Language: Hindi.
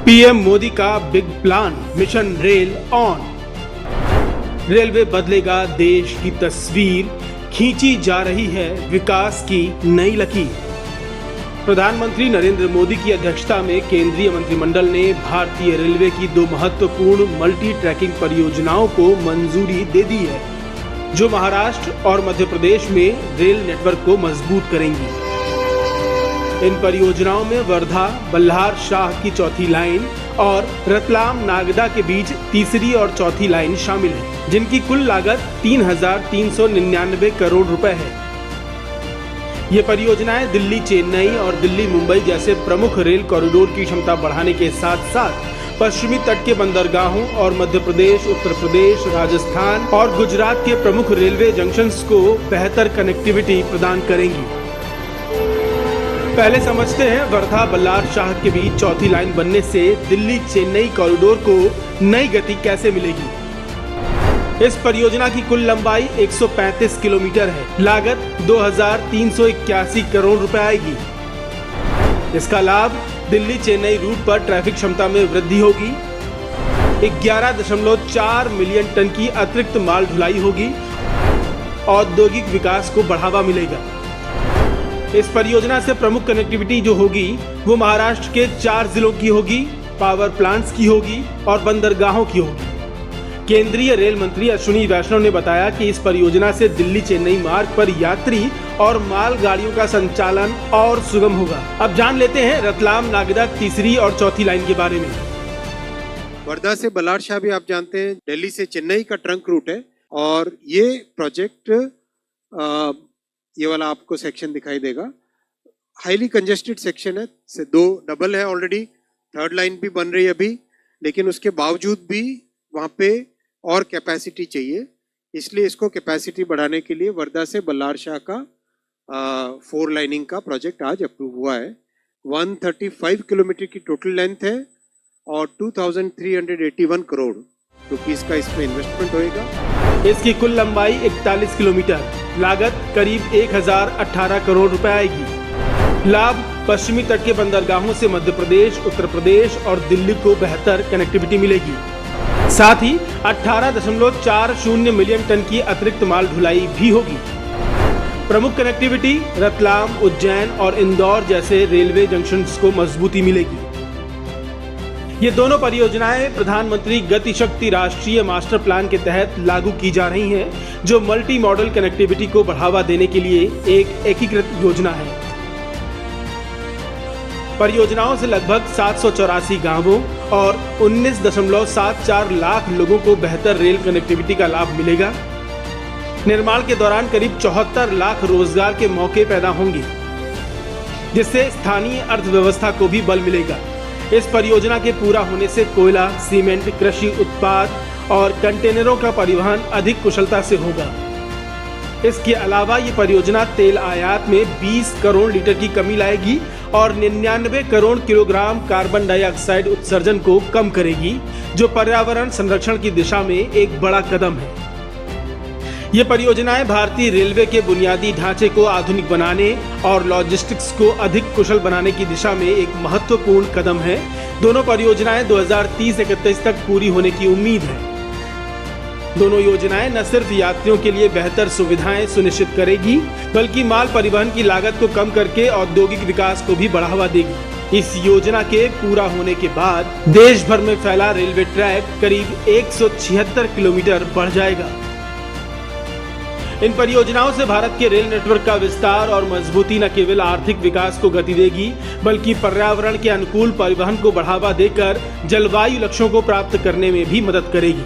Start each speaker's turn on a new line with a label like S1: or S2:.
S1: पीएम मोदी का big plan mission rail on. Railway बदलेगा देश की तस्वीर, खींची जा रही है विकास की नई लकीर। प्रधानमंत्री नरेंद्र मोदी की अध्यक्षता में केंद्रीय मंत्रिमंडल ने भारतीय रेलवे की 2 महत्वपूर्ण मल्टी ट्रैकिंग परियोजनाओं को मंजूरी दे दी है, जो महाराष्ट्र और मध्य प्रदेश में रेल नेटवर्क को मजबूत करेंगी। इन परियोजनाओं में वर्धा बल्हार शाह की चौथी लाइन और रतलाम नागदा के बीच तीसरी और चौथी लाइन शामिल है, जिनकी कुल लागत 3,399 करोड़ रुपए है। ये परियोजनाएं दिल्ली चेन्नई और दिल्ली मुंबई जैसे प्रमुख रेल कॉरिडोर की क्षमता बढ़ाने के साथ साथ पश्चिमी तट के बंदरगाहों और मध्य प्रदेश, उत्तर प्रदेश, राजस्थान और गुजरात के प्रमुख रेलवे जंक्शंस को बेहतर कनेक्टिविटी प्रदान करेंगी। पहले समझते हैं वर्धा बल्हार शाह के बीच चौथी लाइन बनने से दिल्ली चेन्नई कॉरिडोर को नई गति कैसे मिलेगी। इस परियोजना की कुल लंबाई 135 किलोमीटर है, लागत 2,381 करोड़ रुपए आएगी। इसका लाभ दिल्ली चेन्नई रूट पर ट्रैफिक क्षमता में वृद्धि होगी, 11.4 मिलियन टन की अतिरिक्त माल ढुलाई होगी, औद्योगिक विकास को बढ़ावा मिलेगा। इस परियोजना से प्रमुख कनेक्टिविटी जो होगी वो महाराष्ट्र के 4 जिलों की होगी, पावर प्लांट्स की होगी और बंदरगाहों की होगी। केंद्रीय रेल मंत्री अश्विनी वैष्णव ने बताया कि इस परियोजना से दिल्ली चेन्नई मार्ग पर यात्री और माल गाड़ियों का संचालन और सुगम होगा। अब जान लेते हैं रतलाम नागदा तीसरी और चौथी लाइन के बारे में।
S2: वर्धा से बल्हार शाह भी आप जानते हैं दिल्ली से चेन्नई का ट्रंक रूट है, और ये प्रोजेक्ट ये वाला आपको सेक्शन दिखाई देगा, हाईली कंजेस्टेड सेक्शन है, से 2 डबल है ऑलरेडी, 3rd लाइन भी बन रही है अभी, लेकिन उसके बावजूद भी वहाँ पे और कैपेसिटी चाहिए। इसलिए इसको कैपेसिटी बढ़ाने के लिए वर्धा से बल्हार शाह का 4 लाइनिंग का प्रोजेक्ट आज अप्रूव हुआ है। 135 किलोमीटर की टोटल लेंथ है और 2,381 करोड़ रुपीस का इसमें इन्वेस्टमेंट होएगा।
S1: इसकी कुल लंबाई 41 किलोमीटर, लागत करीब 1,018 करोड़ रुपए आएगी। लाभ पश्चिमी तट के बंदरगाहों से मध्य प्रदेश, उत्तर प्रदेश और दिल्ली को बेहतर कनेक्टिविटी मिलेगी। साथ ही 18.40 मिलियन टन की अतिरिक्त माल ढुलाई भी होगी। प्रमुख कनेक्टिविटी रतलाम, उज्जैन और इंदौर जैसे रेलवे जंक्शंस को मजबूती मिलेगी। ये दोनों परियोजनाएं प्रधानमंत्री गति शक्ति राष्ट्रीय मास्टर प्लान के तहत लागू की जा रही हैं, जो मल्टी मॉडल कनेक्टिविटी को बढ़ावा देने के लिए एक एकीकृत योजना है। परियोजनाओं से लगभग 784 गांवों और 19.74 लाख लोगों को बेहतर रेल कनेक्टिविटी का लाभ मिलेगा। निर्माण के दौरान करीब 74 लाख रोजगार के मौके पैदा होंगे, जिससे स्थानीय अर्थव्यवस्था को भी बल मिलेगा। इस परियोजना के पूरा होने से कोयला, सीमेंट, कृषि उत्पाद और कंटेनरों का परिवहन अधिक कुशलता से होगा। इसके अलावा ये परियोजना तेल आयात में 20 करोड़ लीटर की कमी लाएगी और 99 करोड़ किलोग्राम कार्बन डाइऑक्साइड उत्सर्जन को कम करेगी, जो पर्यावरण संरक्षण की दिशा में एक बड़ा कदम है। ये परियोजनाएं भारतीय रेलवे के बुनियादी ढांचे को आधुनिक बनाने और लॉजिस्टिक्स को अधिक कुशल बनाने की दिशा में एक महत्वपूर्ण कदम है। दोनों परियोजनाएं 2030-31 तक पूरी होने की उम्मीद है। दोनों योजनाएं न सिर्फ यात्रियों के लिए बेहतर सुविधाएं सुनिश्चित करेगी, बल्कि माल परिवहन की लागत को कम करके औद्योगिक विकास को भी बढ़ावा देगी। इस योजना के पूरा होने के बाद देश भर में फैला रेलवे ट्रैक करीब 176 किलोमीटर बढ़ जाएगा। इन परियोजनाओं से भारत के रेल नेटवर्क का विस्तार और मजबूती न केवल आर्थिक विकास को गति देगी, बल्कि पर्यावरण के अनुकूल परिवहन को बढ़ावा देकर जलवायु लक्ष्यों को प्राप्त करने में भी मदद करेगी।